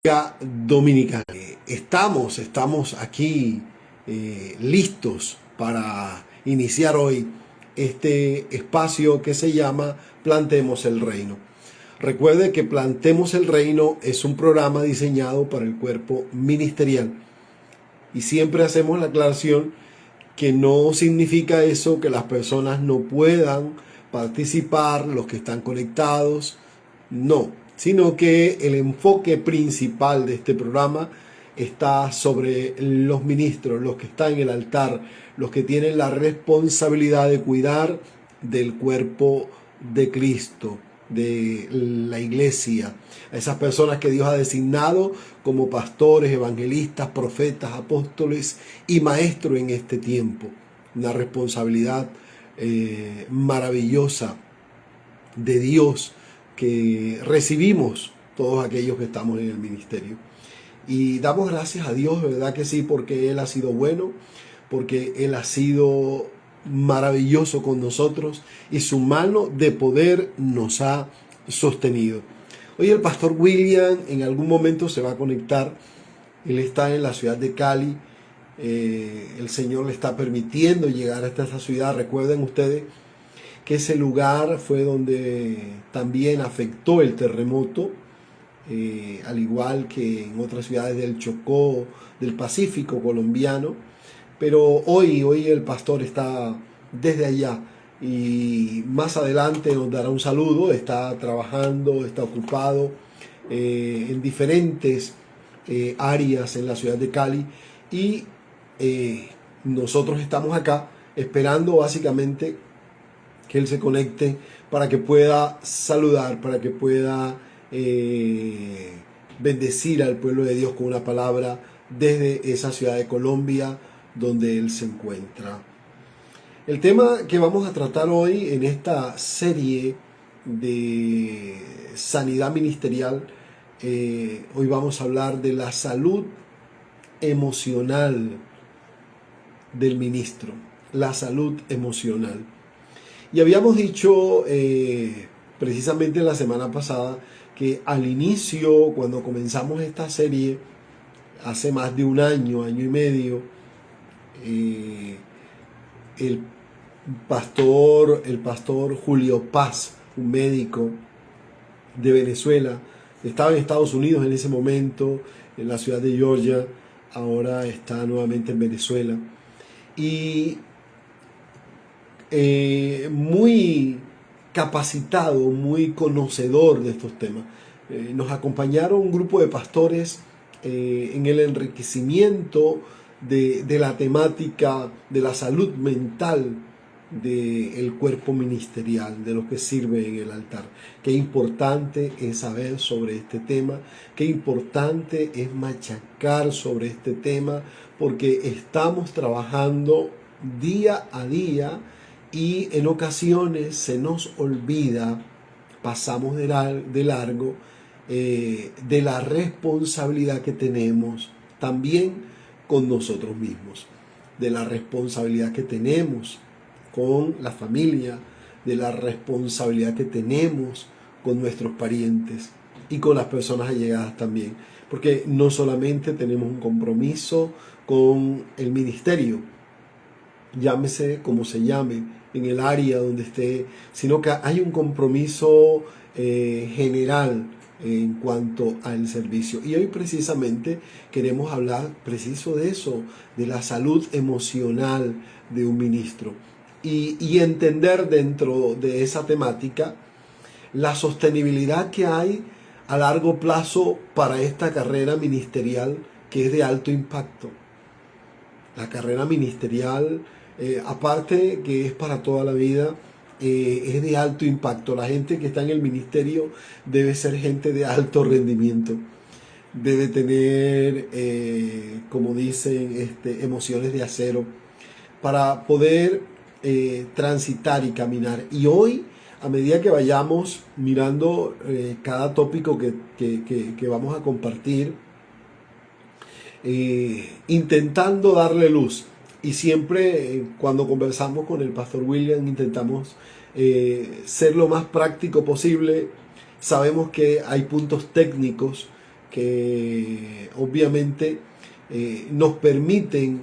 Dominicana. Estamos aquí listos para iniciar hoy este espacio que se llama Plantemos el Reino. Recuerde que Plantemos el Reino es un programa diseñado para el cuerpo ministerial y siempre hacemos la aclaración que no significa eso que las personas no puedan participar, los que están conectados, no, sino que el enfoque principal de este programa está sobre los ministros, los que están en el altar, los que tienen la responsabilidad de cuidar del cuerpo de Cristo, de la iglesia, a esas personas que Dios ha designado como pastores, evangelistas, profetas, apóstoles y maestros en este tiempo. Una responsabilidad maravillosa de Dios que recibimos todos aquellos que estamos en el ministerio. Y damos gracias a Dios, ¿verdad que sí? Porque Él ha sido bueno, porque Él ha sido maravilloso con nosotros y su mano de poder nos ha sostenido. Hoy el pastor William en algún momento se va a conectar. Él está en la ciudad de Cali. El Señor le está permitiendo llegar hasta esa ciudad. Recuerden ustedes que ese lugar fue donde también afectó el terremoto, al igual que en otras ciudades del Chocó, del Pacífico colombiano. Pero hoy el pastor está desde allá y más adelante nos dará un saludo. Está trabajando, está ocupado en diferentes áreas en la ciudad de Cali y nosotros estamos acá esperando básicamente que él se conecte para que pueda saludar, para que pueda bendecir al pueblo de Dios con una palabra desde esa ciudad de Colombia donde él se encuentra. El tema que vamos a tratar hoy en esta serie de sanidad ministerial, hoy vamos a hablar de la salud emocional del ministro, la salud emocional. Y habíamos dicho precisamente la semana pasada que al inicio, cuando comenzamos esta serie, hace más de un año, año y medio, el pastor Julio Paz, un médico de Venezuela, estaba en Estados Unidos en ese momento, en la ciudad de Georgia, ahora está nuevamente en Venezuela, y muy capacitado, muy conocedor de estos temas. Nos acompañaron un grupo de pastores en el enriquecimiento de la temática de la salud mental del cuerpo ministerial, de los que sirve en el altar. Qué importante es saber sobre este tema, qué importante es machacar sobre este tema, porque estamos trabajando día a día y en ocasiones se nos olvida, pasamos de largo de la responsabilidad que tenemos también con nosotros mismos, de la responsabilidad que tenemos con la familia, de la responsabilidad que tenemos con nuestros parientes y con las personas allegadas también, porque no solamente tenemos un compromiso con el ministerio, llámese como se llame, en el área donde esté, sino que hay un compromiso general en cuanto al servicio. Y hoy precisamente queremos hablar preciso de eso, de la salud emocional de un ministro y entender dentro de esa temática la sostenibilidad que hay a largo plazo para esta carrera ministerial que es de alto impacto. La carrera ministerial, aparte que es para toda la vida, es de alto impacto. La gente que está en el ministerio debe ser gente de alto rendimiento. Debe tener, como dicen, emociones de acero para poder transitar y caminar. Y hoy, a medida que vayamos mirando cada tópico que vamos a compartir, intentando darle luz. Y siempre cuando conversamos con el pastor William intentamos ser lo más práctico posible. Sabemos que hay puntos técnicos que obviamente nos permiten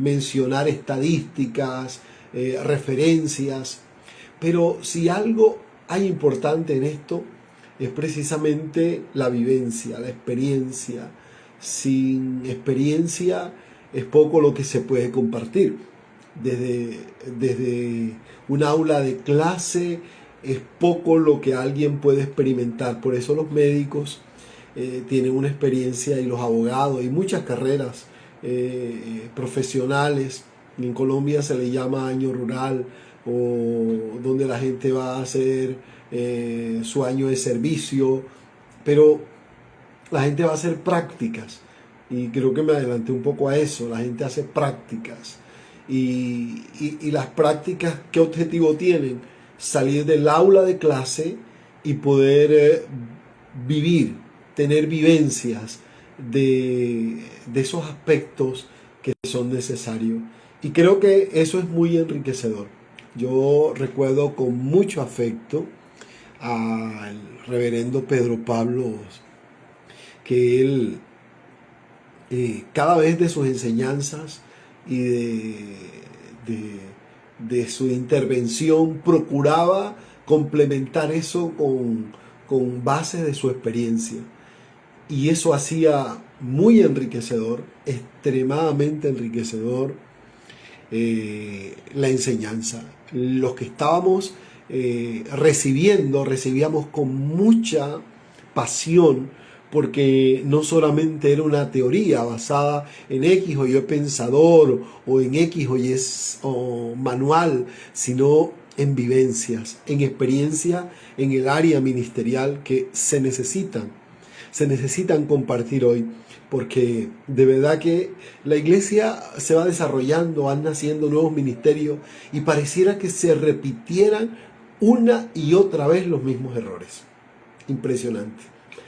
mencionar estadísticas, referencias, pero si algo hay importante en esto es precisamente la vivencia, la experiencia. Sin experiencia es poco lo que se puede compartir. Desde un aula de clase es poco lo que alguien puede experimentar. Por eso los médicos tienen una experiencia, y los abogados y muchas carreras profesionales. En Colombia se le llama año rural, o donde la gente va a hacer su año de servicio, pero la gente va a hacer prácticas, y creo que me adelanté un poco a eso. La gente hace prácticas, y las prácticas, ¿qué objetivo tienen? Salir del aula de clase y poder vivir, tener vivencias de esos aspectos que son necesarios. Y creo que eso es muy enriquecedor. Yo recuerdo con mucho afecto al reverendo Pedro Pablo, que él, cada vez de sus enseñanzas y de su intervención, procuraba complementar eso con bases de su experiencia. Y eso hacía muy enriquecedor, extremadamente enriquecedor, la enseñanza. Los que estábamos recibíamos con mucha pasión, porque no solamente era una teoría basada en X o Y pensador, o en X o Y o manual, sino en vivencias, en experiencia en el área ministerial que se necesitan compartir hoy, porque de verdad que la iglesia se va desarrollando, van naciendo nuevos ministerios, y pareciera que se repitieran una y otra vez los mismos errores. Impresionante.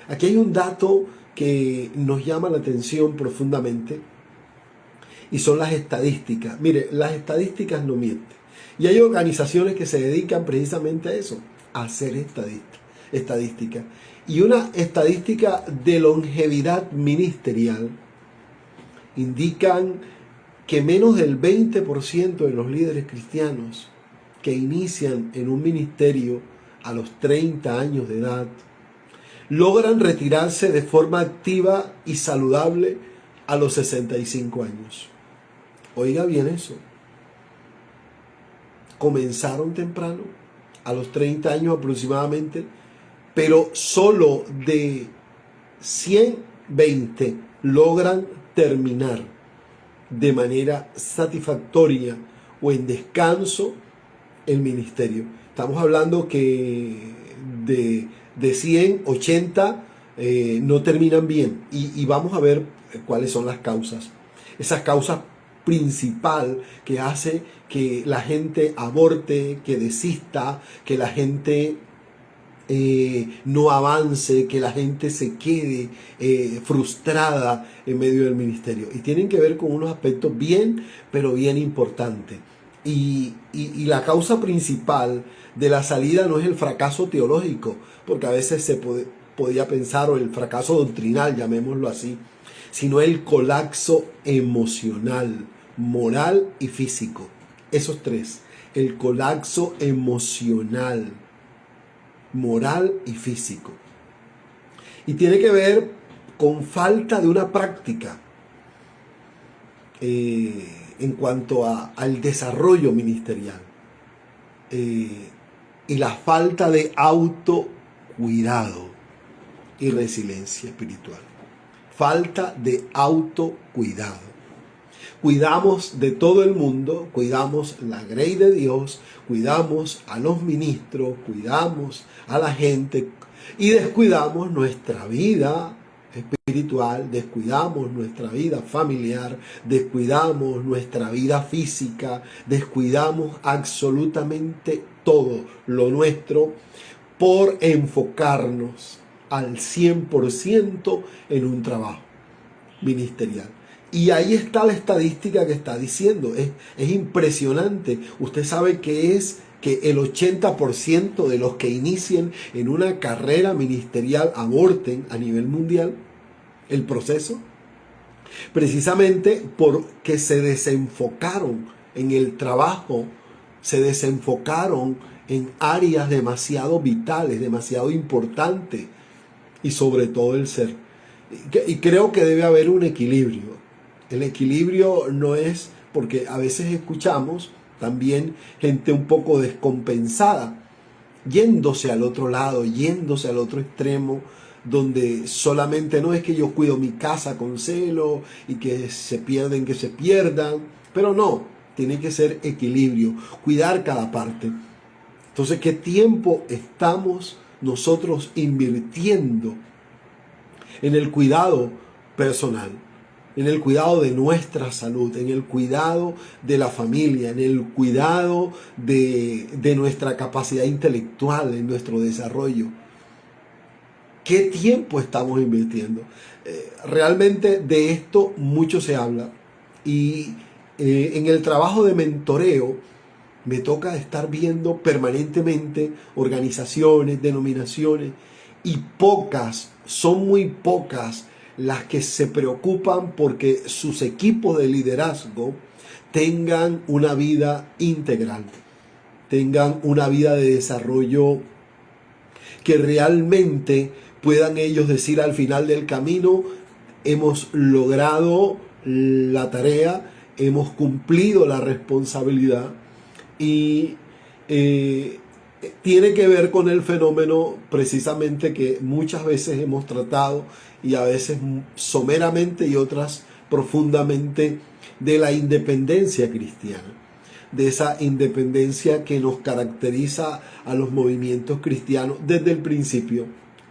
Aquí hay un dato que nos llama la atención profundamente, y son las estadísticas. Mire, las estadísticas no mienten, y hay organizaciones que se dedican precisamente a eso, a hacer estadística. Y una estadística de longevidad ministerial indican que menos del 20% de los líderes cristianos que inician en un ministerio a los 30 años de edad logran retirarse de forma activa y saludable a los 65 años. Oiga bien eso. Comenzaron temprano, a los 30 años aproximadamente, pero solo de 120 logran terminar de manera satisfactoria o en descanso el ministerio. Estamos hablando que de 100, 80 no terminan bien, y vamos a ver cuáles son las causas. Esas causas principal que hace que la gente aborte, que desista, que la gente no avance, que la gente se quede frustrada en medio del ministerio. Y tienen que ver con unos aspectos bien, pero bien importantes. Y la causa principal de la salida no es el fracaso teológico, porque a veces se podía pensar, o el fracaso doctrinal, llamémoslo así, sino el colapso emocional, moral y físico. Esos tres: el colapso emocional, moral y físico. Y tiene que ver con falta de una práctica en cuanto al desarrollo ministerial, y la falta de autocuidado y resiliencia espiritual. Falta de autocuidado. Cuidamos de todo el mundo, cuidamos la grey de Dios, cuidamos a los ministros, cuidamos a la gente, y descuidamos nuestra vida espiritual, descuidamos nuestra vida familiar, descuidamos nuestra vida física, descuidamos absolutamente todo lo nuestro por enfocarnos al 100% en un trabajo ministerial. Y ahí está la estadística que está diciendo. Es impresionante. Usted sabe que es que el 80% de los que inicien en una carrera ministerial aborten a nivel mundial el proceso? Precisamente porque se desenfocaron en el trabajo, se desenfocaron en áreas demasiado vitales, demasiado importantes, y sobre todo el ser. Y creo que debe haber un equilibrio. El equilibrio no es, porque a veces escuchamos también gente un poco descompensada, yéndose al otro lado, yéndose al otro extremo, donde solamente no es que yo cuido mi casa con celo y que se pierden, que se pierdan, pero no, tiene que ser equilibrio, cuidar cada parte. Entonces, ¿qué tiempo estamos nosotros invirtiendo en el cuidado personal, en el cuidado de nuestra salud, en el cuidado de la familia, en el cuidado de nuestra capacidad intelectual, en nuestro desarrollo? ¿Qué tiempo estamos invirtiendo? Realmente de esto mucho se habla, y en el trabajo de mentoreo me toca estar viendo permanentemente organizaciones, denominaciones, y son muy pocas las que se preocupan porque sus equipos de liderazgo tengan una vida integral, tengan una vida de desarrollo que realmente puedan ellos decir al final del camino: hemos logrado la tarea, hemos cumplido la responsabilidad. Y tiene que ver con el fenómeno precisamente que muchas veces hemos tratado, y a veces someramente y otras profundamente, de la independencia cristiana, de esa independencia que nos caracteriza a los movimientos cristianos desde el principio.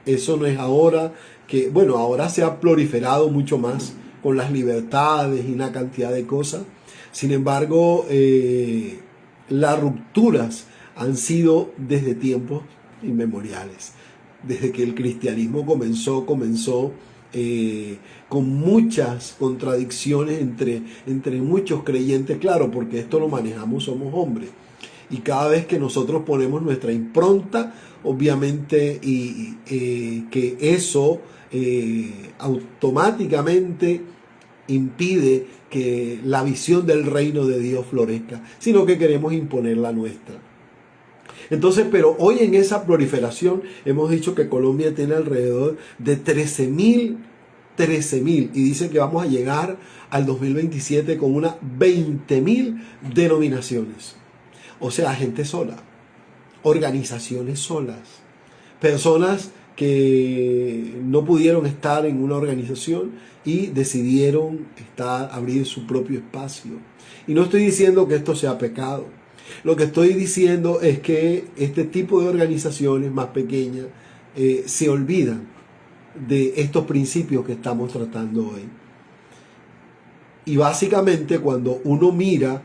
Eso no es ahora que, bueno, ahora se ha proliferado mucho más con las libertades y una cantidad de cosas. Sin embargo, las rupturas han sido desde tiempos inmemoriales. Desde que el cristianismo comenzó con muchas contradicciones entre muchos creyentes, claro, porque esto lo manejamos, somos hombres. Y cada vez que nosotros ponemos nuestra impronta, obviamente, que eso automáticamente impide que la visión del reino de Dios florezca, sino que queremos imponer la nuestra. Entonces, pero hoy en esa proliferación hemos dicho que Colombia tiene alrededor de 13.000, y dice que vamos a llegar al 2027 con unas 20.000 denominaciones. O sea, gente sola, organizaciones solas, personas que no pudieron estar en una organización y decidieron abrir su propio espacio. Y no estoy diciendo que esto sea pecado. Lo que estoy diciendo es que este tipo de organizaciones más pequeñas se olvidan de estos principios que estamos tratando hoy. Y básicamente cuando uno mira,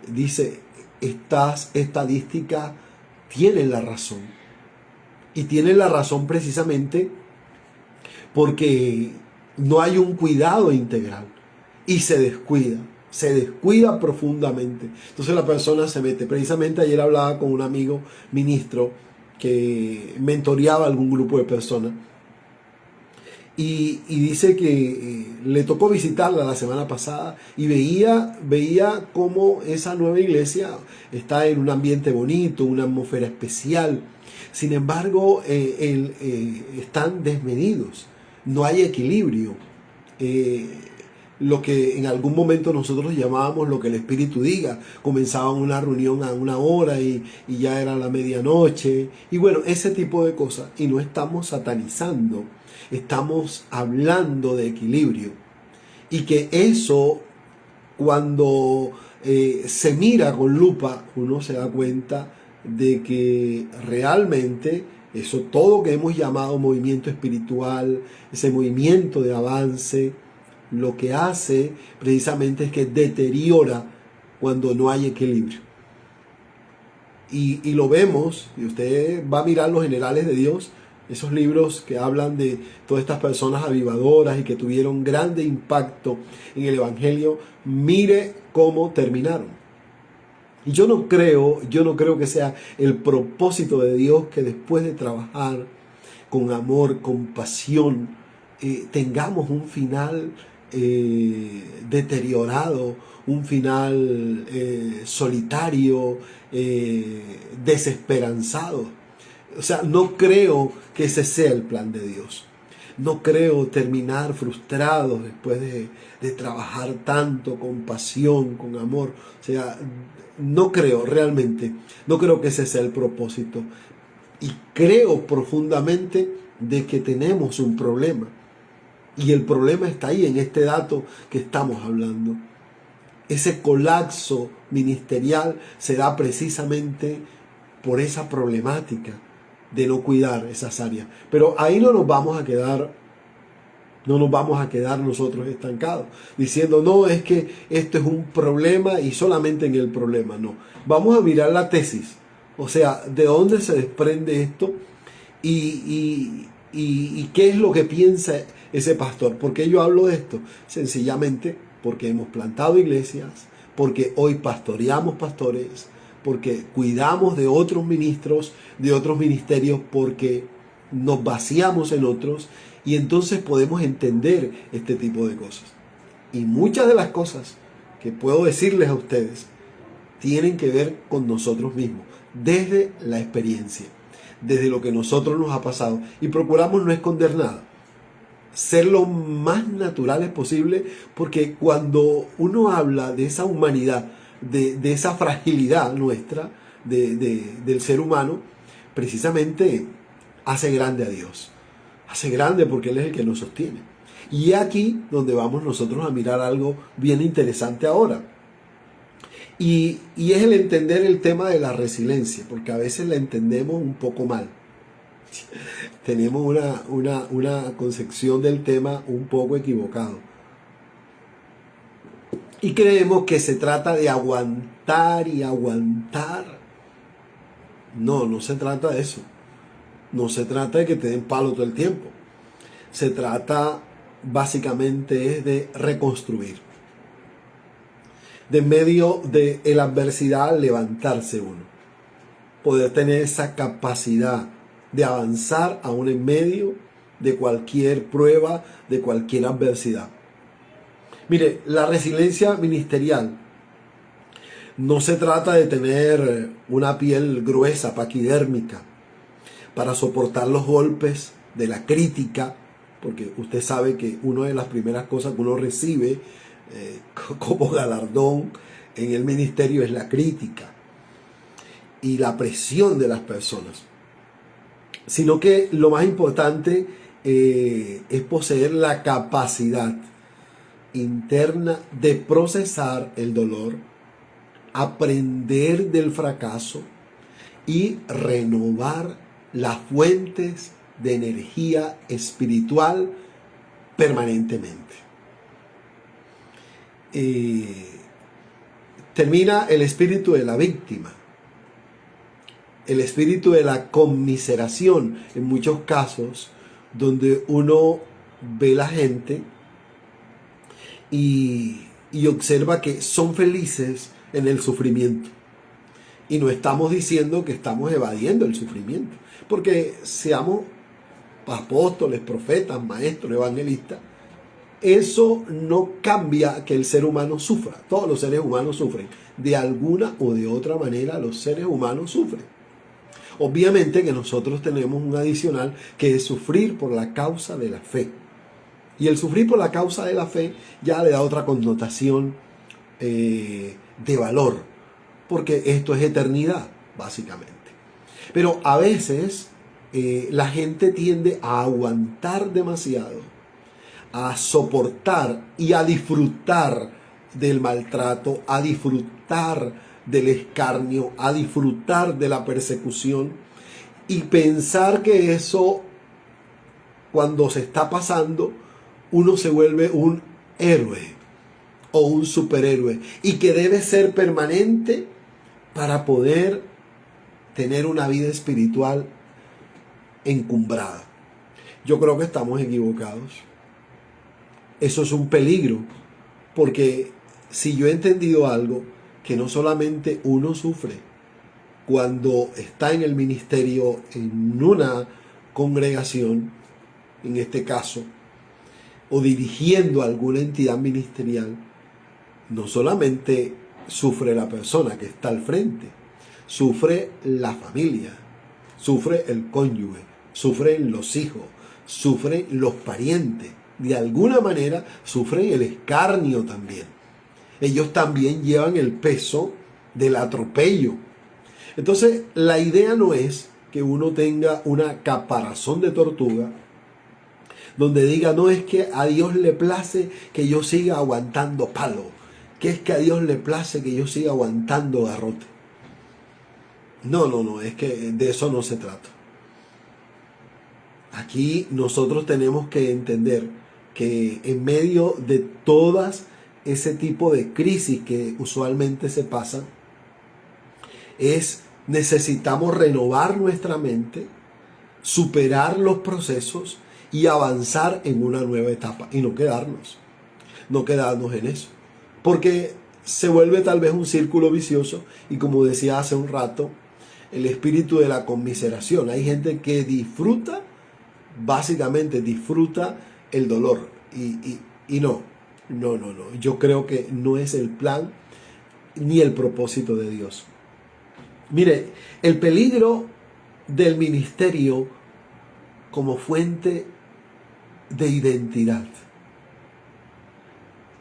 dice: estas estadísticas tienen la razón. Y tienen la razón precisamente porque no hay un cuidado integral y se descuida profundamente. Entonces la persona se mete. Precisamente ayer hablaba con un amigo ministro que mentoreaba a algún grupo de personas, y dice que le tocó visitarla la semana pasada y veía cómo esa nueva iglesia está en un ambiente bonito, una atmósfera especial. Sin embargo, están desmedidos, no hay equilibrio. Lo que en algún momento nosotros llamábamos lo que el Espíritu diga. Comenzaban una reunión a 1 hora y ya era la medianoche. Y bueno, ese tipo de cosas. Y no estamos satanizando, estamos hablando de equilibrio. Y que eso, cuando se mira con lupa, uno se da cuenta de que realmente eso, todo que hemos llamado movimiento espiritual, ese movimiento de avance, lo que hace precisamente es que deteriora cuando no hay equilibrio. Y lo vemos, y usted va a mirar los generales de Dios, esos libros que hablan de todas estas personas avivadoras y que tuvieron grande impacto en el Evangelio. Mire cómo terminaron. Y yo no creo que sea el propósito de Dios que después de trabajar con amor, con pasión, tengamos un final deteriorado, un final solitario, desesperanzado. O sea, no creo que ese sea el plan de Dios. No creo terminar frustrados después de trabajar tanto con pasión, con amor. O sea, no creo realmente, no creo que ese sea el propósito. Y creo profundamente de que tenemos un problema. Y el problema está ahí, en este dato que estamos hablando. Ese colapso ministerial se da precisamente por esa problemática de no cuidar esas áreas. Pero ahí no nos vamos a quedar nosotros estancados, diciendo, no, es que esto es un problema y solamente en el problema. No, vamos a mirar la tesis, o sea, de dónde se desprende esto y qué es lo que piensa ese pastor. ¿Por qué yo hablo de esto? Sencillamente porque hemos plantado iglesias, porque hoy pastoreamos pastores, porque cuidamos de otros ministros, de otros ministerios, porque nos vaciamos en otros y entonces podemos entender este tipo de cosas. Y muchas de las cosas que puedo decirles a ustedes tienen que ver con nosotros mismos, desde la experiencia, desde lo que a nosotros nos ha pasado. Y procuramos no esconder nada, ser lo más naturales posible, porque cuando uno habla de esa humanidad, de esa fragilidad nuestra, del ser humano, precisamente hace grande a Dios. Hace grande porque Él es el que nos sostiene. Y aquí donde vamos nosotros a mirar algo bien interesante ahora. Y es el entender el tema de la resiliencia, porque a veces la entendemos un poco mal. Tenemos una concepción del tema un poco equivocado. Y creemos que se trata de aguantar y aguantar. No, no se trata de eso. No se trata de que te den palo todo el tiempo. Se trata básicamente es de reconstruir. De en medio de la adversidad levantarse uno. Poder tener esa capacidad de avanzar aún en medio de cualquier prueba, de cualquier adversidad. Mire, la resiliencia ministerial no se trata de tener una piel gruesa, paquidérmica, para soportar los golpes de la crítica, porque usted sabe que una de las primeras cosas que uno recibe como galardón en el ministerio es la crítica y la presión de las personas, sino que lo más importante es poseer la capacidad interna de procesar el dolor, aprender del fracaso y renovar las fuentes de energía espiritual permanentemente. Termina el espíritu de la víctima, el espíritu de la conmiseración en muchos casos, donde uno ve la gente y observa que son felices en el sufrimiento. Y no estamos diciendo que estamos evadiendo el sufrimiento, porque seamos apóstoles, profetas, maestros, evangelistas, eso no cambia que el ser humano sufra. Todos los seres humanos sufren. De alguna o de otra manera los seres humanos sufren. Obviamente que nosotros tenemos un adicional que es sufrir por la causa de la fe. Y el sufrir por la causa de la fe ya le da otra connotación de valor, porque esto es eternidad, básicamente. Pero a veces la gente tiende a aguantar demasiado, a soportar y a disfrutar del maltrato, a disfrutar del escarnio, a disfrutar de la persecución y pensar que eso, cuando se está pasando, uno se vuelve un héroe o un superhéroe y que debe ser permanente para poder tener una vida espiritual encumbrada. Yo creo que estamos equivocados. Eso es un peligro, porque si yo he entendido algo, que no solamente uno sufre cuando está en el ministerio, en una congregación, en este caso, o dirigiendo alguna entidad ministerial, no solamente sufre la persona que está al frente, sufre la familia, sufre el cónyuge, sufren los hijos, sufren los parientes, de alguna manera sufren el escarnio también. Ellos también llevan el peso del atropello. Entonces, la idea no es que uno tenga una caparazón de tortuga donde diga, no, es que a Dios le place que yo siga aguantando palo, que es que a Dios le place que yo siga aguantando garrote. No, es que de eso no se trata. Aquí nosotros tenemos que entender que en medio de todas ese tipo de crisis que usualmente se pasan, necesitamos renovar nuestra mente, superar los procesos y avanzar en una nueva etapa y no quedarnos en eso, porque se vuelve tal vez un círculo vicioso y, como decía hace un rato, el espíritu de la conmiseración. Hay gente que básicamente disfruta el dolor y no, yo creo que no es el plan ni el propósito de Dios. Mire, el peligro del ministerio como fuente de identidad.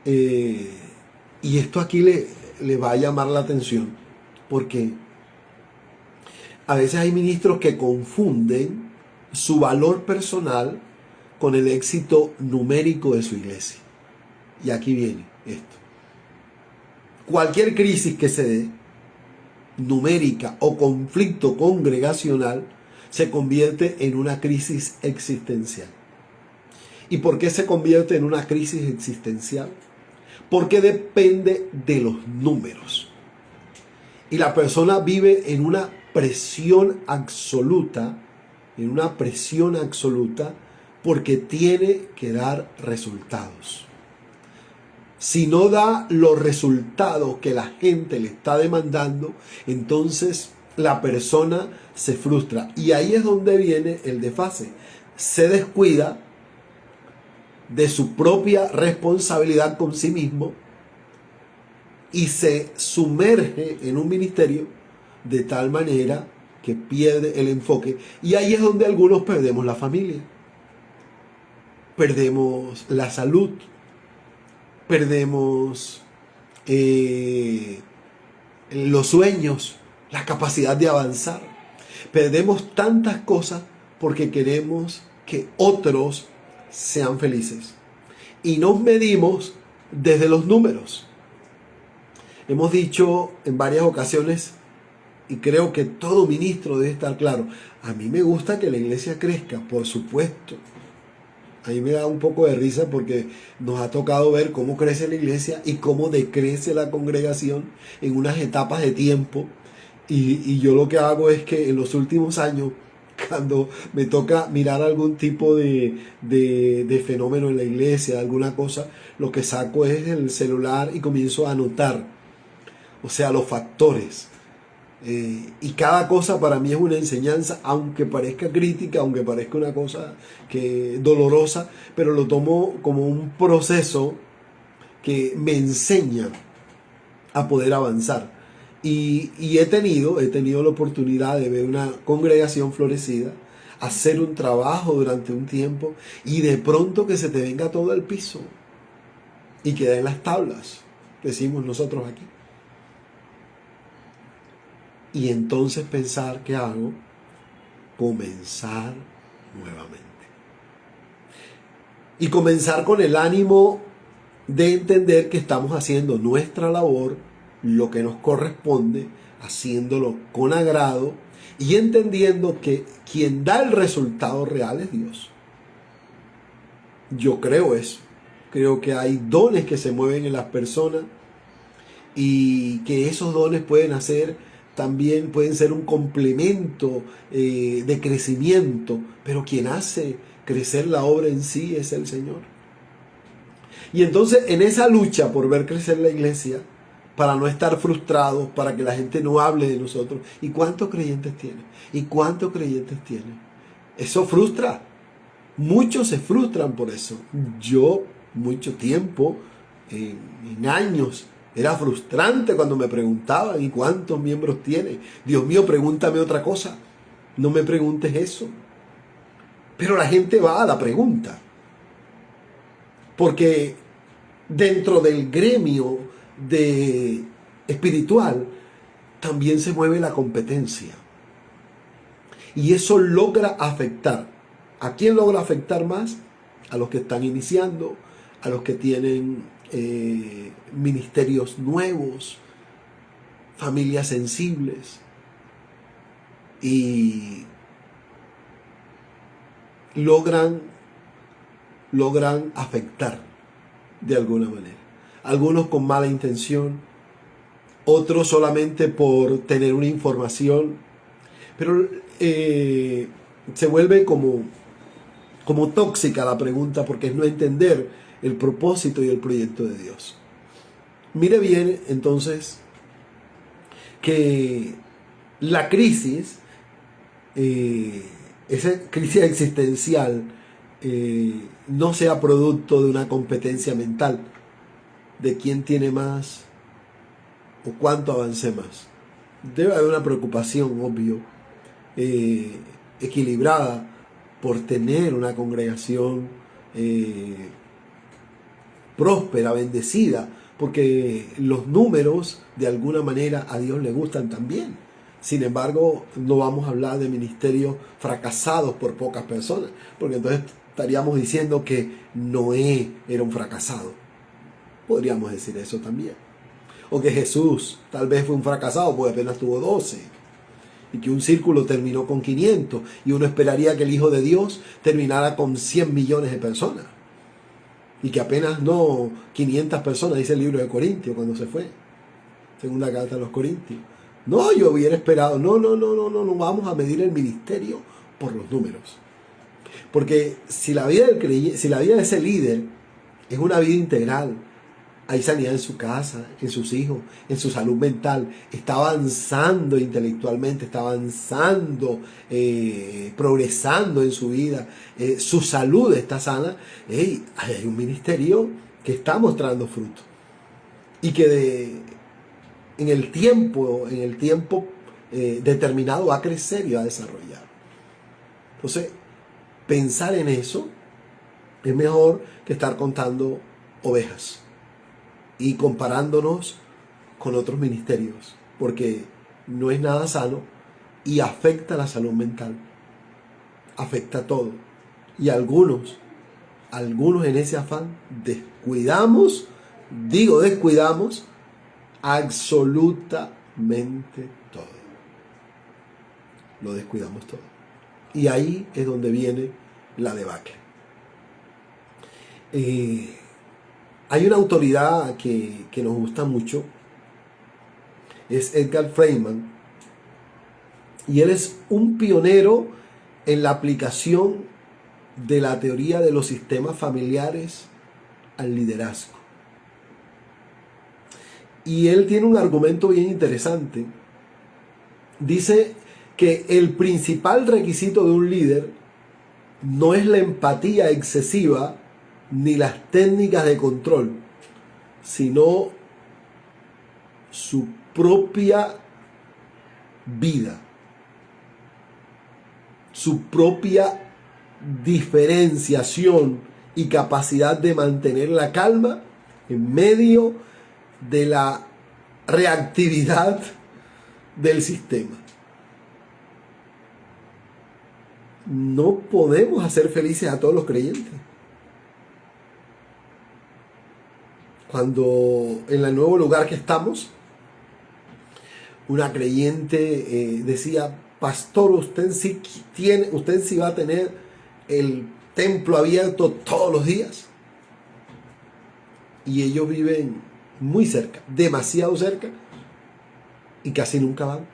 Y esto aquí le va a llamar la atención, porque a veces hay ministros que confunden su valor personal con el éxito numérico de su iglesia. Y aquí viene esto. Cualquier crisis que se dé, numérica o conflicto congregacional, se convierte en una crisis existencial. ¿Y por qué se convierte en una crisis existencial? Porque depende de los números. Y la persona vive en una presión absoluta, porque tiene que dar resultados. Si no da los resultados que la gente le está demandando, entonces la persona se frustra. Y ahí es donde viene el desfase. Se descuida de su propia responsabilidad con sí mismo y se sumerge en un ministerio de tal manera que pierde el enfoque. Y ahí es donde algunos perdemos la familia, perdemos la salud, perdemos los sueños, la capacidad de avanzar. Perdemos tantas cosas porque queremos que otros sean felices. Y nos medimos desde los números. Hemos dicho en varias ocasiones, y creo que todo ministro debe estar claro, a mí me gusta que la iglesia crezca, por supuesto. A mí me da un poco de risa porque nos ha tocado ver cómo crece la iglesia y cómo decrece la congregación en unas etapas de tiempo. Y yo lo que hago es que en los últimos años, cuando me toca mirar algún tipo de fenómeno en la iglesia, alguna cosa, lo que saco es el celular y comienzo a anotar, o sea, los factores. Y cada cosa para mí es una enseñanza, aunque parezca crítica, aunque parezca una cosa dolorosa, pero lo tomo como un proceso que me enseña a poder avanzar. Y he tenido la oportunidad de ver una congregación florecida, hacer un trabajo durante un tiempo y de pronto que se te venga todo al piso y queda en las tablas, decimos nosotros aquí. Y entonces pensar, ¿qué hago? Comenzar nuevamente. Y comenzar con el ánimo de entender que estamos haciendo nuestra labor, lo que nos corresponde, haciéndolo con agrado y entendiendo que quien da el resultado real es Dios. Yo creo eso. Creo que hay dones que se mueven en las personas y que esos dones pueden ser un complemento de crecimiento, pero quien hace crecer la obra en sí es el Señor. Y entonces en esa lucha por ver crecer la iglesia, para no estar frustrados, para que la gente no hable de nosotros. ¿Y cuántos creyentes tienen? ¿Y cuántos creyentes tienen? Eso frustra. Muchos se frustran por eso. Yo, mucho tiempo, en años, era frustrante cuando me preguntaban, ¿y cuántos miembros tiene? Dios mío, pregúntame otra cosa. No me preguntes eso. Pero la gente va a la pregunta. Porque dentro del gremio espiritual también se mueve la competencia. Y eso logra afectar. ¿A quién logra afectar más? A los que están iniciando, a los que tienen ministerios nuevos, familias sensibles. Y logran afectar de alguna manera. Algunos con mala intención, otros solamente por tener una información, pero se vuelve como tóxica la pregunta, porque es no entender el propósito y el proyecto de Dios. Mire bien entonces que la crisis, esa crisis existencial, no sea producto de una competencia mental, de quién tiene más o cuánto avance más. Debe haber una preocupación, obvio, equilibrada por tener una congregación próspera, bendecida, porque los números de alguna manera a Dios le gustan también. Sin embargo, no vamos a hablar de ministerios fracasados por pocas personas, porque entonces estaríamos diciendo que Noé era un fracasado. Podríamos decir eso también. O que Jesús tal vez fue un fracasado porque apenas tuvo 12. Y que un círculo terminó con 500. Y uno esperaría que el Hijo de Dios terminara con 100 millones de personas. Y que apenas 500 personas, dice el libro de Corintios cuando se fue. Segunda carta a los Corintios. No, yo hubiera esperado. No vamos a medir el ministerio por los números. Porque si la vida de ese líder es una vida integral, hay sanidad en su casa, en sus hijos, en su salud mental, está avanzando intelectualmente, está avanzando, progresando en su vida, su salud está sana, hay un ministerio que está mostrando fruto y que en el tiempo determinado va a crecer y va a desarrollar. Entonces, pensar en eso es mejor que estar contando ovejas y comparándonos con otros ministerios, porque no es nada sano y afecta la salud mental, afecta todo. Y algunos en ese afán descuidamos absolutamente todo. Lo descuidamos todo. Y ahí es donde viene la debacle. Hay una autoridad que nos gusta mucho, es Edgar Friedman, y él es un pionero en la aplicación de la teoría de los sistemas familiares al liderazgo. Y él tiene un argumento bien interesante. Dice que el principal requisito de un líder no es la empatía excesiva ni las técnicas de control, sino su propia vida, su propia diferenciación y capacidad de mantener la calma en medio de la reactividad del sistema. No podemos hacer felices a todos los creyentes. Cuando en el nuevo lugar que estamos, una creyente decía: pastor, usted sí va a tener el templo abierto todos los días. Y ellos viven muy cerca, demasiado cerca, y casi nunca van.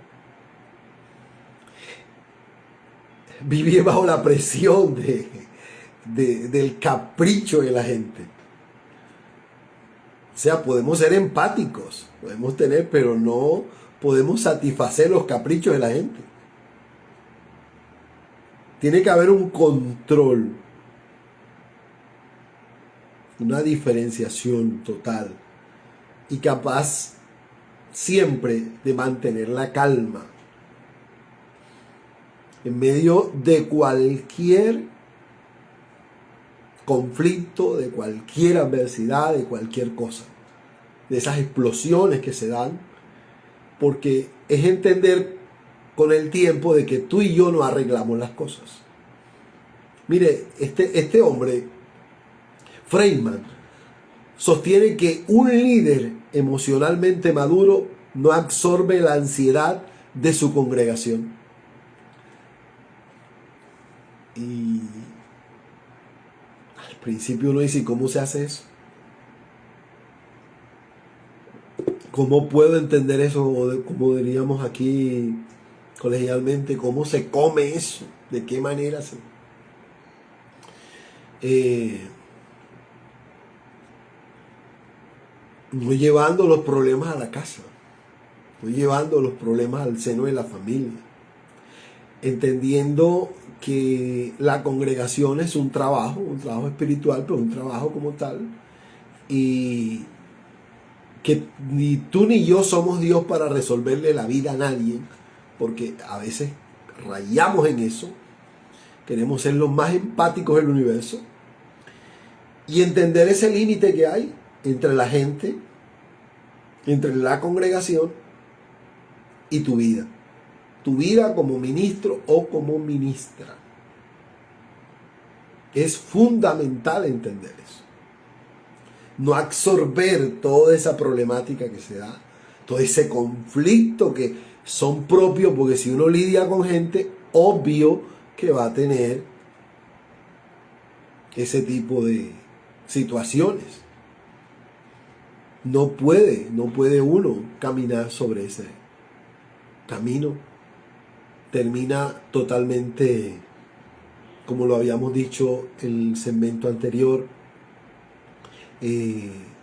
Vivir bajo la presión del capricho de la gente. O sea, podemos ser empáticos, Podemos tener, pero no podemos satisfacer los caprichos de la gente. Tiene que haber un control, una diferenciación total y capaz siempre de mantener la calma en medio de cualquier conflicto, de cualquier adversidad, de cualquier cosa, de esas explosiones que se dan, porque es entender con el tiempo de que tú y yo no arreglamos las cosas. Mire, este hombre, Freeman, sostiene que un líder emocionalmente maduro no absorbe la ansiedad de su congregación. Y al principio uno dice, ¿cómo se hace eso? ¿Cómo puedo entender eso? O como diríamos aquí colegialmente, ¿cómo se come eso? ¿De qué manera se...? No llevando los problemas a la casa, no llevando los problemas al seno de la familia, entendiendo que la congregación es un trabajo espiritual, pero un trabajo como tal, y que ni tú ni yo somos Dios para resolverle la vida a nadie, porque a veces rayamos en eso, queremos ser los más empáticos del universo, y entender ese límite que hay entre la gente, entre la congregación y tu vida. Tu vida como ministro o como ministra. Es fundamental entender eso. No absorber toda esa problemática que se da, todo ese conflicto que son propios, porque si uno lidia con gente, obvio que va a tener ese tipo de situaciones. No puede uno caminar sobre ese camino. Termina totalmente, como lo habíamos dicho en el segmento anterior,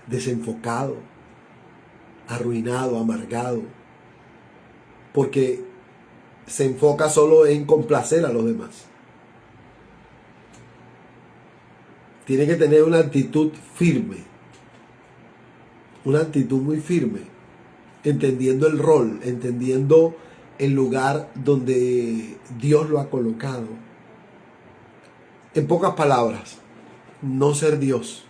desenfocado, arruinado, amargado, porque se enfoca solo en complacer a los demás. Tiene que tener una actitud firme, una actitud muy firme, entendiendo el rol, entendiendo el lugar donde Dios lo ha colocado. En pocas palabras, no ser Dios.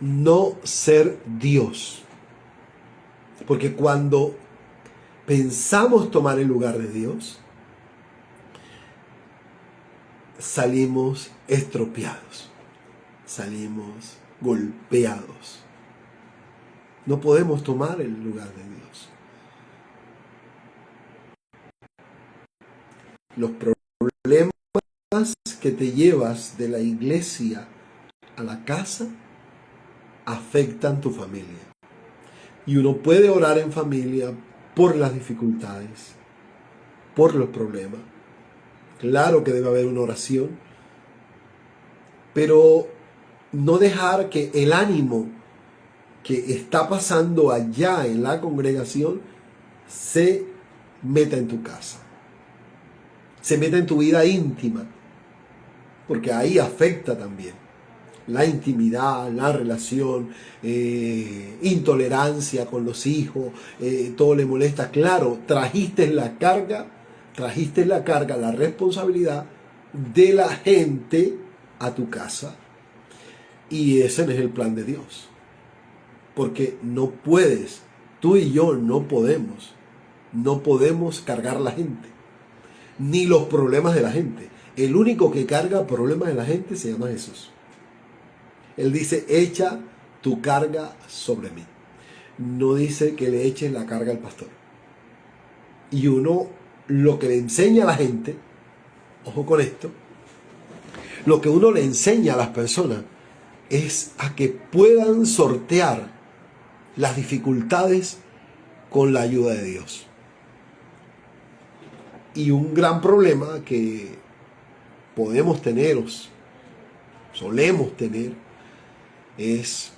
No ser Dios. Porque cuando pensamos tomar el lugar de Dios, salimos estropeados, salimos golpeados. No podemos tomar el lugar de Dios. Los problemas que te llevas de la iglesia a la casa afectan tu familia. Y uno puede orar en familia por las dificultades, por los problemas. Claro que debe haber una oración, pero no dejar que el ánimo que está pasando allá en la congregación se meta en tu casa, se meta en tu vida íntima, porque ahí afecta también la intimidad, la relación, intolerancia con los hijos, todo le molesta. Claro, trajiste la carga, la responsabilidad de la gente a tu casa, y ese no es el plan de Dios. Porque no puedes, tú y yo no podemos cargar la gente, ni los problemas de la gente. El único que carga problemas de la gente se llama Jesús. Él dice, echa tu carga sobre mí. No dice que le eches la carga al pastor. Y uno, lo que le enseña a la gente, ojo con esto, lo que uno le enseña a las personas es a que puedan sortear las dificultades con la ayuda de Dios. Y un gran problema que podemos tener, solemos tener, es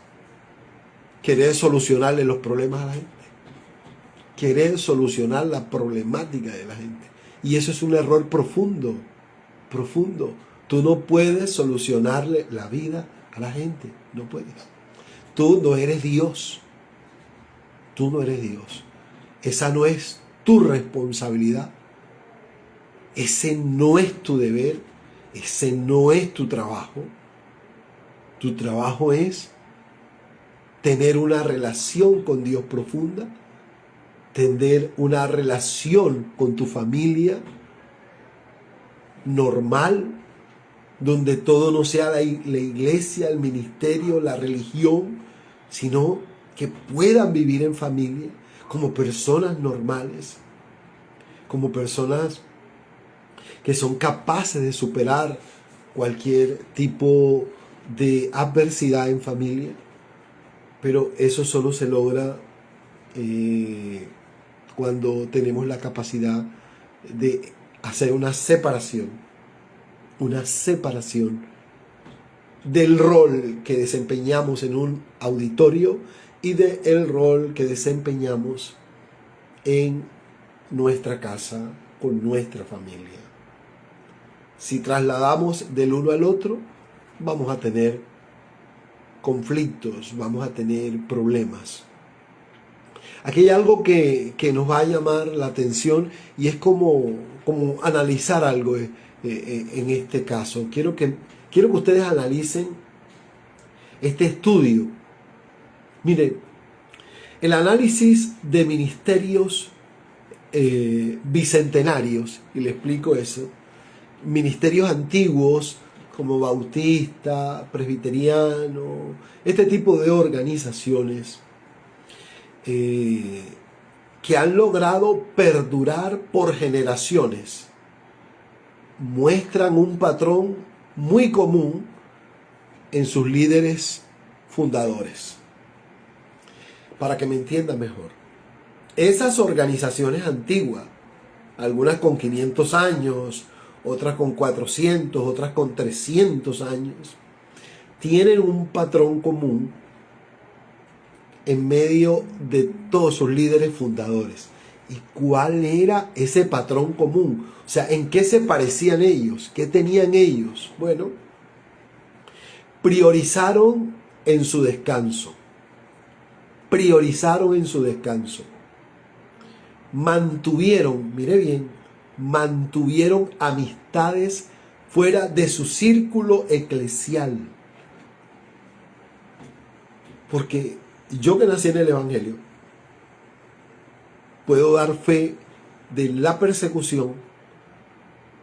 querer solucionarle los problemas a la gente. Querer solucionar la problemática de la gente. Y eso es un error profundo, profundo. Tú no puedes solucionarle la vida a la gente, no puedes. Tú no eres Dios. Tú no eres Dios. Esa no es tu responsabilidad. Ese no es tu deber. Ese no es tu trabajo. Tu trabajo es tener una relación con Dios profunda, tener una relación con tu familia normal, donde todo no sea la iglesia, el ministerio, la religión, sino que puedan vivir en familia como personas normales, como personas que son capaces de superar cualquier tipo de adversidad en familia. Pero eso solo se logra cuando tenemos la capacidad de hacer una separación del rol que desempeñamos en un auditorio y del rol que desempeñamos en nuestra casa con nuestra familia. Si trasladamos del uno al otro, vamos a tener conflictos, vamos a tener problemas. Aquí hay algo que nos va a llamar la atención y es como analizar algo en este caso. Quiero que ustedes analicen este estudio. Miren, el análisis de ministerios bicentenarios, y le explico eso, ministerios antiguos como bautista, presbiteriano, este tipo de organizaciones que han logrado perdurar por generaciones, muestran un patrón muy común en sus líderes fundadores. Para que me entiendan mejor, esas organizaciones antiguas, algunas con 500 años, otras con 400, otras con 300 años, tienen un patrón común en medio de todos sus líderes fundadores. ¿Y cuál era ese patrón común? O sea, ¿en qué se parecían ellos? ¿Qué tenían ellos? Bueno, priorizaron en su descanso. Priorizaron en su descanso. Mantuvieron, mire bien, mantuvieron amistades fuera de su círculo eclesial. Porque yo que nací en el Evangelio, puedo dar fe de la persecución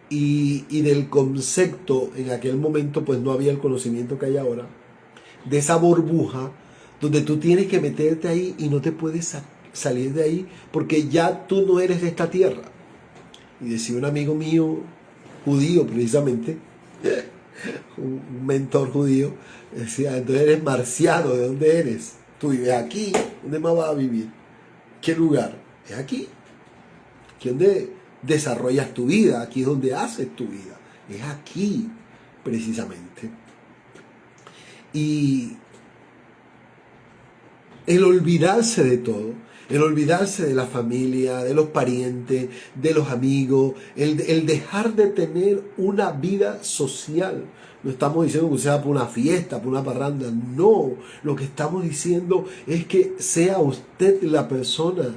y del concepto, en aquel momento pues no había el conocimiento que hay ahora, de esa burbuja donde tú tienes que meterte ahí y no te puedes salir de ahí porque ya tú no eres de esta tierra. Y decía un amigo mío, judío precisamente, un mentor judío, decía, entonces eres marciano, ¿de dónde eres? Tú vives aquí, ¿dónde más vas a vivir? ¿Qué lugar? Es aquí. Aquí es donde desarrollas tu vida, aquí es donde haces tu vida. Es aquí, precisamente. Y el olvidarse de todo, el olvidarse de la familia, de los parientes, de los amigos, el dejar de tener una vida social. No estamos diciendo que sea por una fiesta, por una parranda, no. Lo que estamos diciendo es que sea usted la persona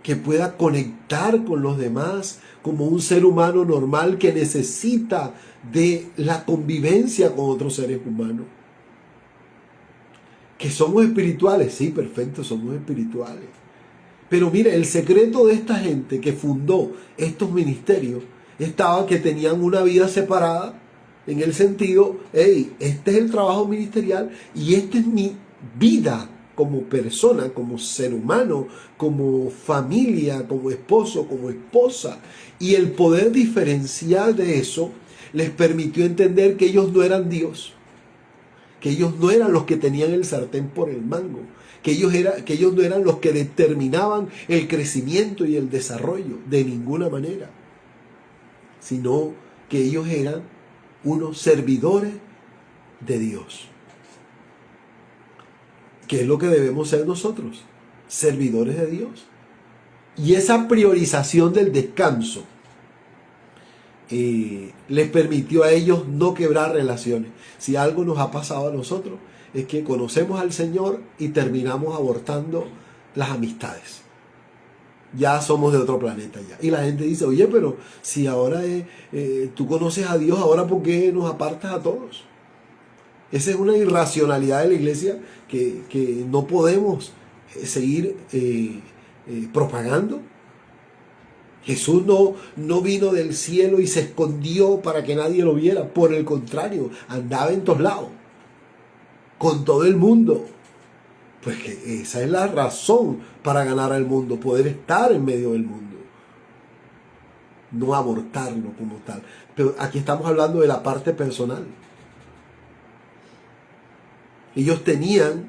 que pueda conectar con los demás como un ser humano normal que necesita de la convivencia con otros seres humanos. Que somos espirituales, sí, perfecto, somos espirituales. Pero mire, el secreto de esta gente que fundó estos ministerios estaba que tenían una vida separada, en el sentido, hey, este es el trabajo ministerial y esta es mi vida como persona, como ser humano, como familia, como esposo, como esposa. Y el poder diferencial de eso les permitió entender que ellos no eran Dios, que ellos no eran los que tenían el sartén por el mango, que ellos no eran los que determinaban el crecimiento y el desarrollo de ninguna manera, sino que ellos eran unos servidores de Dios, ¿Qué es lo que debemos ser nosotros? Servidores de Dios. Y esa priorización del descanso les permitió a ellos no quebrar relaciones. Si algo nos ha pasado a nosotros, es que conocemos al Señor y terminamos abortando las amistades. Ya somos de otro planeta ya. Y la gente dice, oye, pero si ahora tú conoces a Dios, ¿ahora por qué nos apartas a todos? Esa es una irracionalidad de la iglesia que no podemos seguir propagando. Jesús no vino del cielo y se escondió para que nadie lo viera. Por el contrario, andaba en todos lados, con todo el mundo. Pues que esa es la razón para ganar al mundo, poder estar en medio del mundo. No abortarlo como tal. Pero aquí estamos hablando de la parte personal. Ellos tenían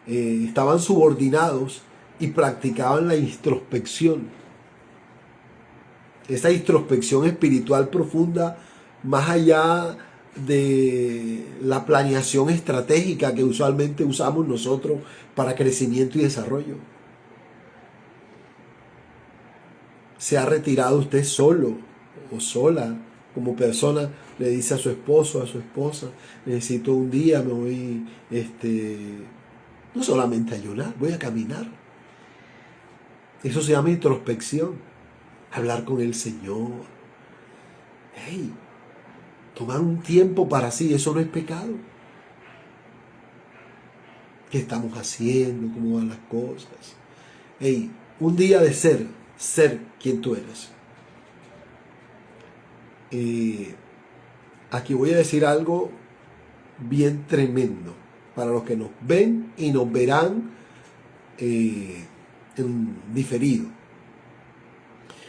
estaban subordinados y practicaban la introspección. Esa introspección espiritual profunda, más allá de la planeación estratégica que usualmente usamos nosotros para crecimiento y desarrollo. ¿Se ha retirado usted solo o sola como persona? Le dice a su esposo, a su esposa, necesito un día, me voy, no solamente a ayunar, voy a caminar. Eso se llama introspección. Hablar con el Señor. Hey, tomar un tiempo para sí, eso no es pecado. ¿Qué estamos haciendo? ¿Cómo van las cosas? Hey, un día de ser quien tú eres. Aquí voy a decir algo bien tremendo para los que nos ven y nos verán en diferido.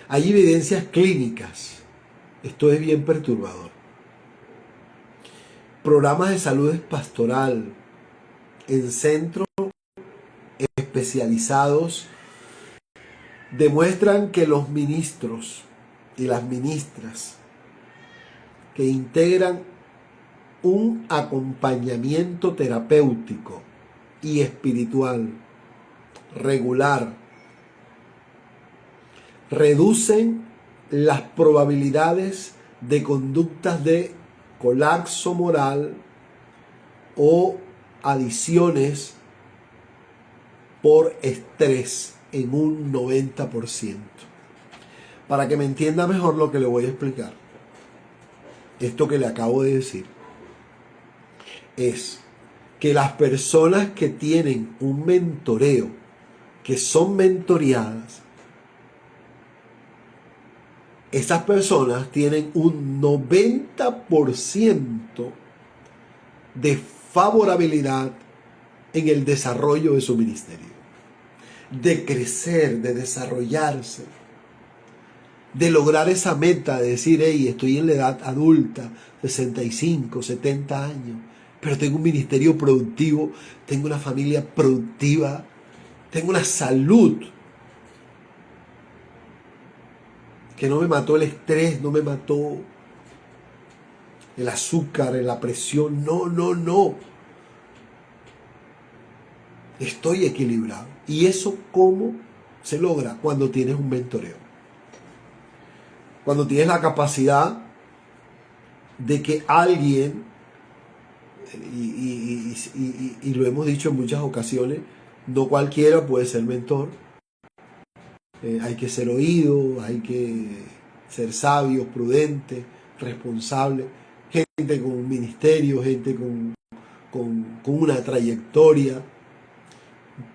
Hay evidencias clínicas. Esto es bien perturbador. Programas de salud pastoral en centros especializados demuestran que los ministros y las ministras que integran un acompañamiento terapéutico y espiritual regular reducen las probabilidades de conductas de colapso moral o adicciones por estrés en un 90%. Para que me entienda mejor lo que le voy a explicar, esto que le acabo de decir es que las personas que tienen un mentoreo, que son mentoreadas, esas personas tienen un 90% de favorabilidad en el desarrollo de su ministerio, de crecer, de desarrollarse, de lograr esa meta de decir, hey, estoy en la edad adulta, 65, 70 años, pero tengo un ministerio productivo, tengo una familia productiva, tengo una salud que no me mató el estrés, no me mató el azúcar, la presión, no. Estoy equilibrado. ¿Y eso cómo se logra? Cuando tienes un mentoreo. Cuando tienes la capacidad de que alguien, y lo hemos dicho en muchas ocasiones, no cualquiera puede ser mentor. Hay que ser oído, hay que ser sabios, prudentes, responsables, gente con un ministerio, gente con una trayectoria.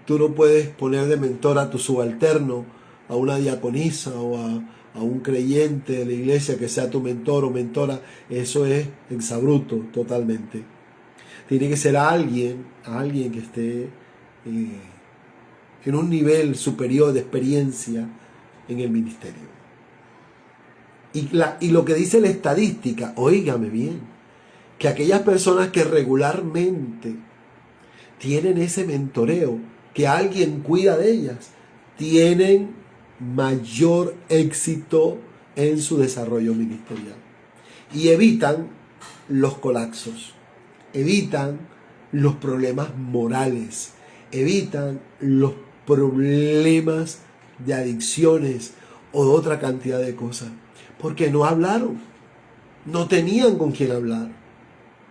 Tú no puedes poner de mentor a tu subalterno, a una diaconisa o a un creyente de la iglesia que sea tu mentor o mentora. Eso es exabrupto totalmente. Tiene que ser alguien que esté en un nivel superior de experiencia en el ministerio. Y lo que dice la estadística, óigame bien, que aquellas personas que regularmente tienen ese mentoreo, que alguien cuida de ellas, tienen mayor éxito en su desarrollo ministerial. Y evitan los colapsos, evitan los problemas morales, evitan los problemas de adicciones o de otra cantidad de cosas, porque no hablaron, no tenían con quién hablar.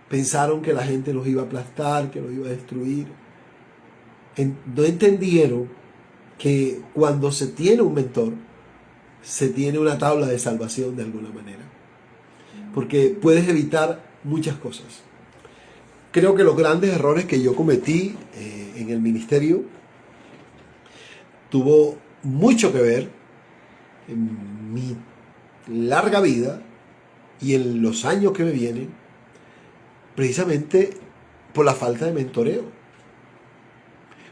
Pensaron que la gente los iba a aplastar, que los iba a destruir. No entendieron que cuando se tiene un mentor, se tiene una tabla de salvación de alguna manera. Porque puedes evitar muchas cosas. Creo que los grandes errores que yo cometí en el ministerio tuvo mucho que ver en mi larga vida y en los años que me vienen, precisamente por la falta de mentoreo.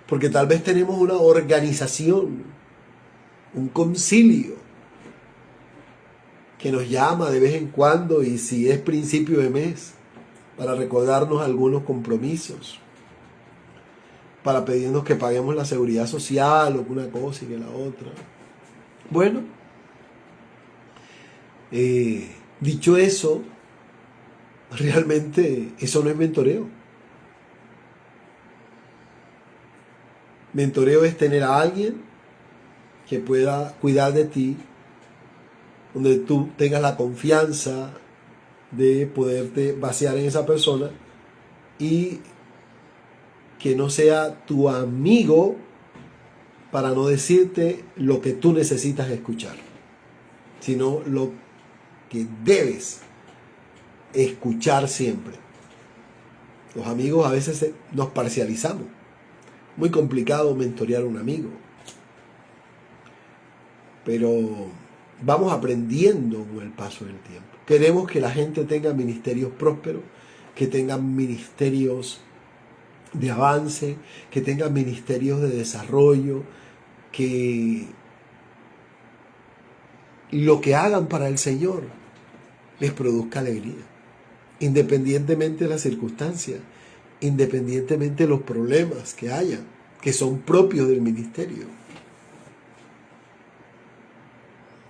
Porque tal vez tenemos una organización, un concilio, que nos llama de vez en cuando y si es principio de mes, para recordarnos algunos compromisos, para pedirnos que paguemos la seguridad social o una cosa y que la otra. Bueno, dicho eso, realmente eso no es mentoreo. Mentoreo es tener a alguien que pueda cuidar de ti, donde tú tengas la confianza de poderte vaciar en esa persona y que no sea tu amigo para no decirte lo que tú necesitas escuchar, sino lo que debes escuchar siempre. Los amigos a veces nos parcializamos. Muy complicado mentorear a un amigo. Pero vamos aprendiendo con el paso del tiempo. Queremos que la gente tenga ministerios prósperos, que tengan ministerios de avance, que tengan ministerios de desarrollo, que lo que hagan para el Señor les produzca alegría, independientemente de las circunstancias, independientemente de los problemas que haya, que son propios del ministerio.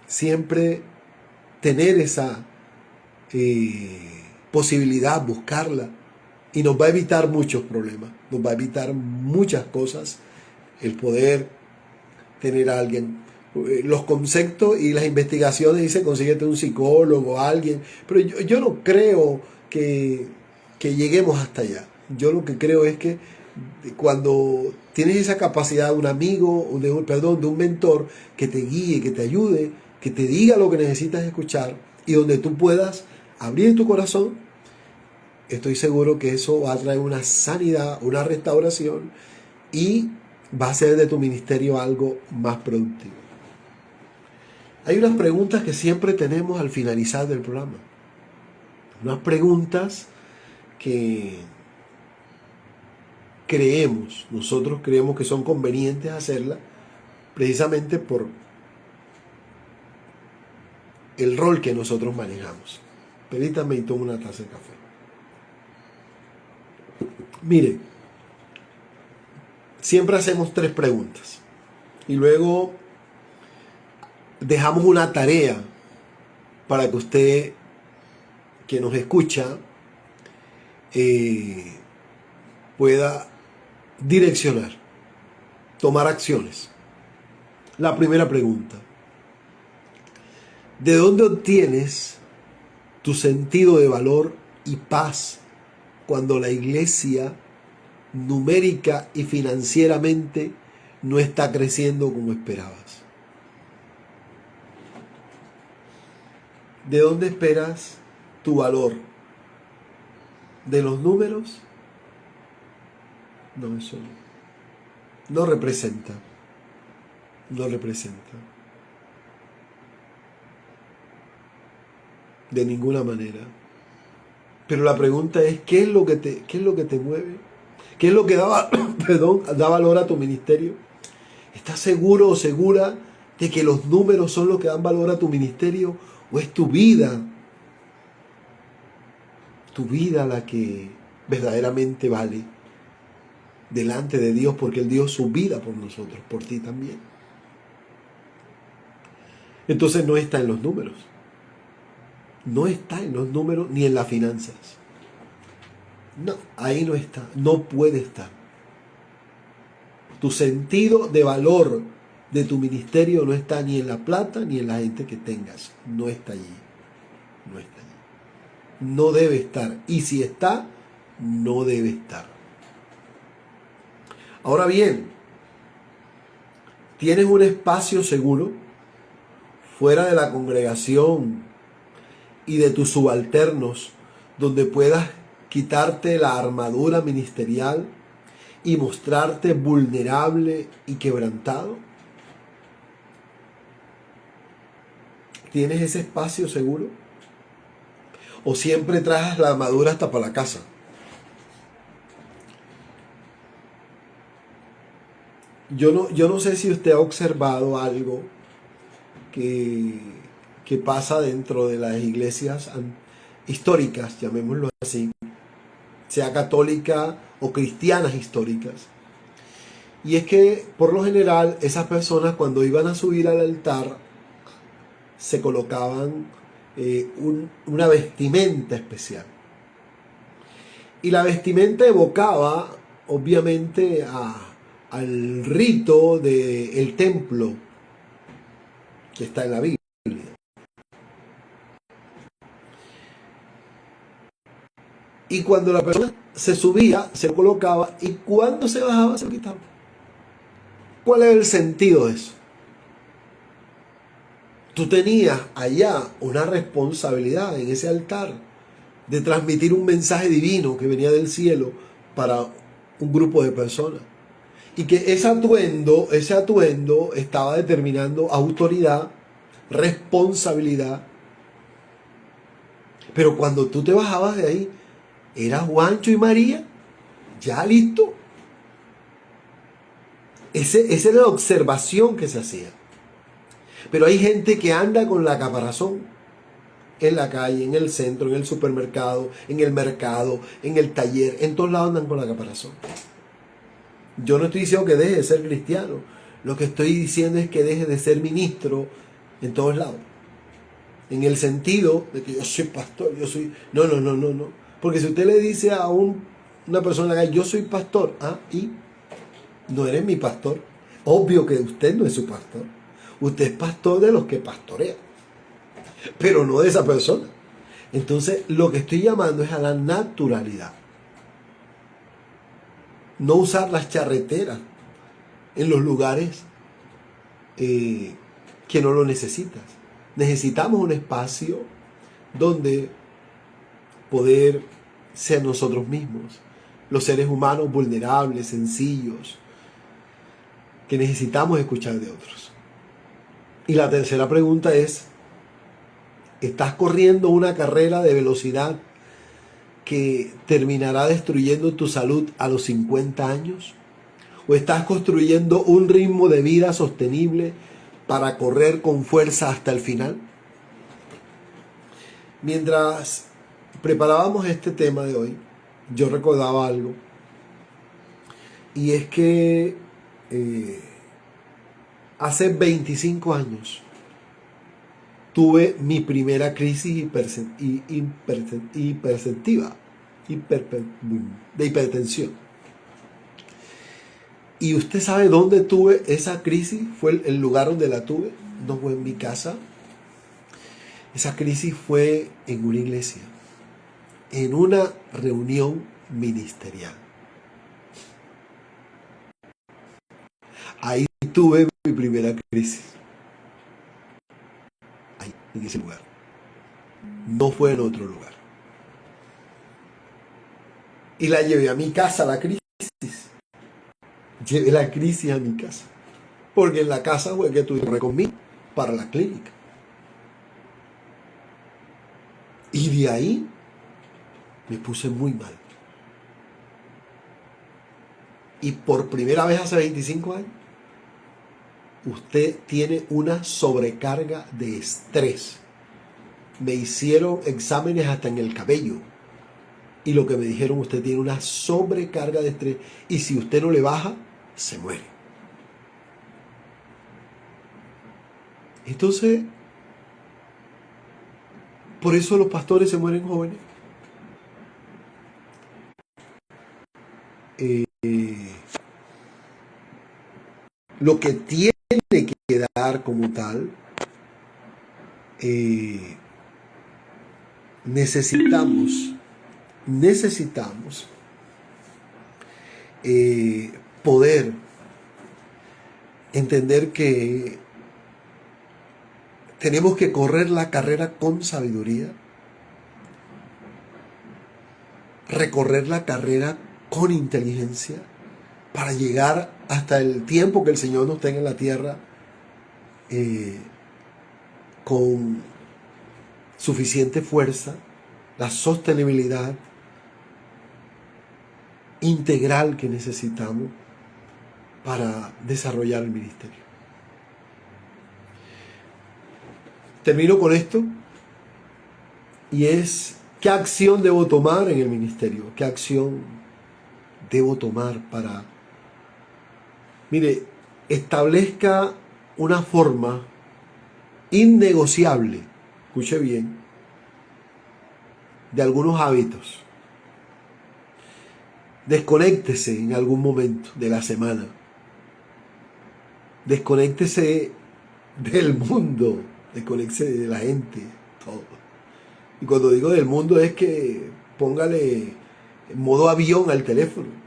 Siempre tener esa posibilidad, buscarla, y nos va a evitar muchos problemas, nos va a evitar muchas cosas, el poder tener a alguien. Los conceptos y las investigaciones dicen consíguete un psicólogo, alguien, pero yo no creo que lleguemos hasta allá. Yo lo que creo es que cuando tienes esa capacidad de un amigo, de un mentor que te guíe, que te ayude, que te diga lo que necesitas escuchar y donde tú puedas abrir tu corazón, estoy seguro que eso va a traer una sanidad, una restauración y va a hacer de tu ministerio algo más productivo. Hay unas preguntas que siempre tenemos al finalizar del programa. Unas preguntas que nosotros creemos que son convenientes hacerlas precisamente por el rol que nosotros manejamos. Permítanme y tomo una taza de café. Mire, siempre hacemos 3 preguntas y luego dejamos una tarea para que usted que nos escucha pueda direccionar, tomar acciones. La primera pregunta: ¿de dónde obtienes tu sentido de valor y paz cuando la iglesia numérica y financieramente no está creciendo como esperabas? ¿De dónde esperas tu valor? ¿De los números? No, eso no representa. No representa. De ninguna manera. Pero la pregunta es, ¿qué es lo que te mueve? ¿Qué es lo que da, da valor a tu ministerio? ¿Estás seguro o segura de que los números son los que dan valor a tu ministerio? ¿O es tu vida? Tu vida la que verdaderamente vale delante de Dios, porque Él dio su vida por nosotros, por ti también. Entonces no está en los números. no está en los números ni en las finanzas. No, ahí no está, no puede estar. Tu sentido de valor de tu ministerio no está ni en la plata ni en la gente que tengas. No está allí. No está allí. No debe estar. Y si está, no debe estar. Ahora bien, tienes un espacio seguro fuera de la congregación y de tus subalternos donde puedas quitarte la armadura ministerial y mostrarte vulnerable y quebrantado. ¿Tienes ese espacio seguro? ¿O siempre traes la armadura hasta para la casa? Yo no sé si usted ha observado algo que pasa dentro de las iglesias históricas, llamémoslo así, sea católica o cristianas históricas. Y es que por lo general esas personas cuando iban a subir al altar se colocaban una vestimenta especial. Y la vestimenta evocaba obviamente al rito del templo que está en la Biblia. Y cuando la persona se subía, se lo colocaba, y cuando se bajaba, se lo quitaba. ¿Cuál es el sentido de eso? Tú tenías allá una responsabilidad en ese altar de transmitir un mensaje divino que venía del cielo para un grupo de personas. Y que ese atuendo estaba determinando autoridad, responsabilidad. Pero cuando tú te bajabas de ahí, era Juancho y María, ya listo. Esa era la observación que se hacía. Pero hay gente que anda con la caparazón en la calle, en el centro, en el supermercado, en el mercado, en el taller, en todos lados andan con la caparazón. Yo no estoy diciendo que deje de ser cristiano, lo que estoy diciendo es que deje de ser ministro en todos lados. En el sentido de que yo soy pastor, yo soy... No. Porque si usted le dice a una persona en la calle, yo soy pastor, y no eres mi pastor. Obvio que usted no es su pastor. Usted es pastor de los que pastorean, pero no de esa persona. Entonces, lo que estoy llamando es a la naturalidad. No usar las charreteras en los lugares que no lo necesitas. Necesitamos un espacio donde poder ser nosotros mismos, los seres humanos vulnerables, sencillos, que necesitamos escuchar de otros. Y la tercera pregunta es, ¿estás corriendo una carrera de velocidad que terminará destruyendo tu salud a los 50 años? ¿O estás construyendo un ritmo de vida sostenible para correr con fuerza hasta el final? Mientras preparábamos este tema de hoy, yo recordaba algo. Y es que hace 25 años tuve mi primera crisis de hipertensión. ¿Y usted sabe dónde tuve esa crisis? ¿Fue el lugar donde la tuve? No fue en mi casa. Esa crisis fue en una iglesia, en una reunión ministerial. Ahí tuve mi primera crisis. Ahí, en ese lugar. No fue en otro lugar. Y la llevé a mi casa, la crisis. Llevé la crisis a mi casa. Porque en la casa fue que tuve conmigo para la clínica. Y de ahí me puse muy mal. Y por primera vez hace 25 años, usted tiene una sobrecarga de estrés. Me hicieron exámenes hasta en el cabello. Y lo que me dijeron, usted tiene una sobrecarga de estrés. Y si usted no le baja, se muere. Entonces, Por eso los pastores se mueren jóvenes. Lo que tiene que dar como tal, necesitamos poder entender que tenemos que correr la carrera con sabiduría, recorrer la carrera con inteligencia, para llegar hasta el tiempo que el Señor nos tenga en la tierra con suficiente fuerza, la sostenibilidad integral que necesitamos para desarrollar el ministerio. Termino con esto, y es: ¿qué acción debo tomar en el ministerio? ¿Qué acción debo tomar para... Mire, establezca una forma innegociable, escuche bien, de algunos hábitos. Desconéctese en algún momento de la semana. Desconéctese del mundo, desconéctese de la gente, todo. Y cuando digo del mundo es que póngale en modo avión al teléfono.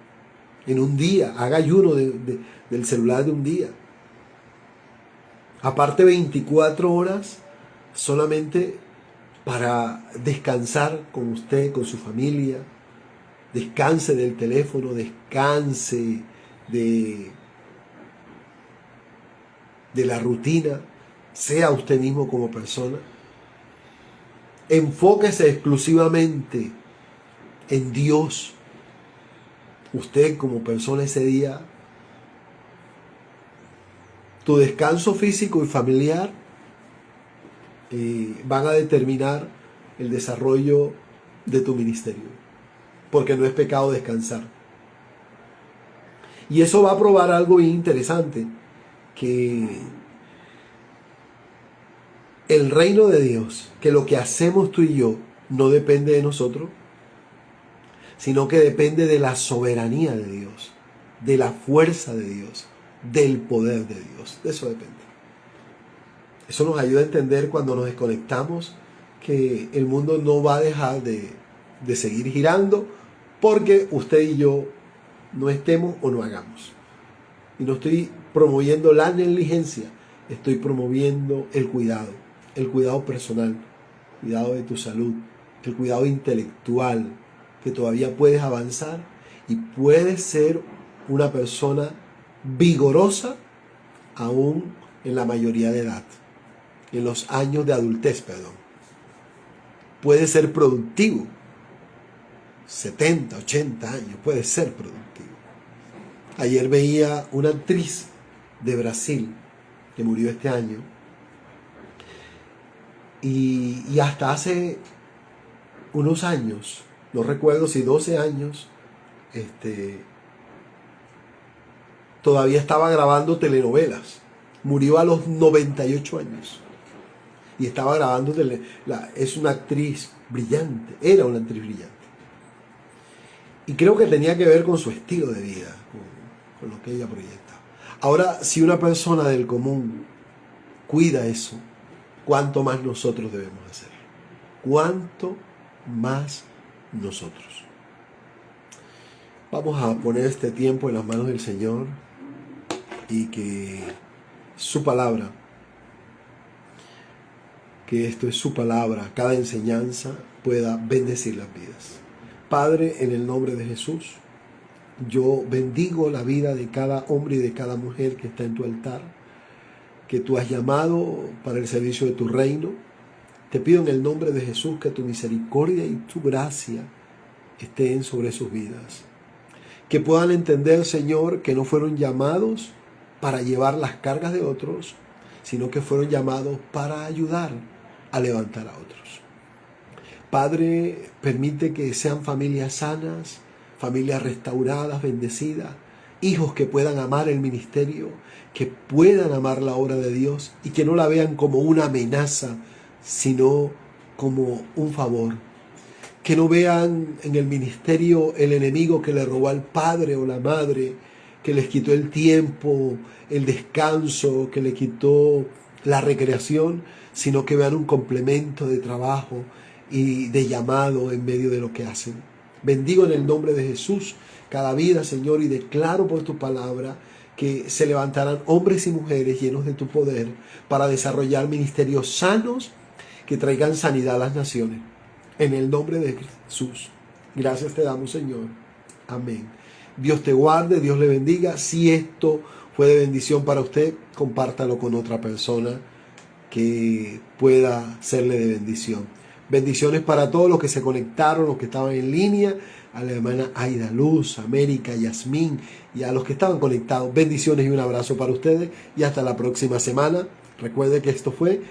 En un día, haga ayuno del celular de un día. Aparte 24 horas solamente para descansar con usted, con su familia. Descanse del teléfono, descanse de la rutina. Sea usted mismo como persona. Enfóquese exclusivamente en Dios. Usted como persona ese día. Tu descanso físico y familiar van a determinar el desarrollo de tu ministerio, porque no es pecado descansar. Y eso va a probar algo bien interesante, que el reino de Dios, que lo que hacemos tú y yo no depende de nosotros, sino que depende de la soberanía de Dios, de la fuerza de Dios, del poder de Dios. De eso depende. Eso nos ayuda a entender cuando nos desconectamos que el mundo no va a dejar de seguir girando porque usted y yo no estemos o no hagamos. Y no estoy promoviendo la negligencia, estoy promoviendo el cuidado personal, el cuidado de tu salud, el cuidado intelectual, que todavía puedes avanzar y puedes ser una persona vigorosa aún en la mayoría de edad, en los años de adultez, perdón. Puede ser productivo, 70, 80 años, puede ser productivo. Ayer veía una actriz de Brasil que murió este año, y hasta hace unos años, no recuerdo si 12 años, todavía estaba grabando telenovelas. Murió a los 98 años. Y estaba grabando es una actriz brillante, era una actriz brillante. Y creo que tenía que ver con su estilo de vida, con lo que ella proyecta. Ahora, si una persona del común cuida eso, ¿cuánto más nosotros debemos hacer? ¿Cuánto más nosotros? Vamos a poner este tiempo en las manos del Señor, y que su palabra, que esto es su palabra, cada enseñanza pueda bendecir las vidas. Padre, en el nombre de Jesús, yo bendigo la vida de cada hombre y de cada mujer que está en tu altar, que tú has llamado para el servicio de tu reino. Te pido en el nombre de Jesús que tu misericordia y tu gracia estén sobre sus vidas. Que puedan entender, Señor, que no fueron llamados para llevar las cargas de otros, sino que fueron llamados para ayudar a levantar a otros. Padre, permite que sean familias sanas, familias restauradas, bendecidas, hijos que puedan amar el ministerio, que puedan amar la obra de Dios y que no la vean como una amenaza, sino como un favor. Que no vean en el ministerio el enemigo que le robó al padre o la madre, que les quitó el tiempo, el descanso, que le quitó la recreación, sino que vean un complemento de trabajo y de llamado en medio de lo que hacen. Bendigo en el nombre de Jesús cada vida, Señor, y declaro por tu palabra que se levantarán hombres y mujeres llenos de tu poder para desarrollar ministerios sanos que traigan sanidad a las naciones. En el nombre de Jesús. Gracias te damos, Señor. Amén. Dios te guarde, Dios le bendiga. Si esto fue de bendición para usted, compártalo con otra persona que pueda serle de bendición. Bendiciones para todos los que se conectaron, los que estaban en línea, a la hermana Aida Luz, América, Yasmín y a los que estaban conectados. Bendiciones y un abrazo para ustedes y hasta la próxima semana. Recuerde que esto fue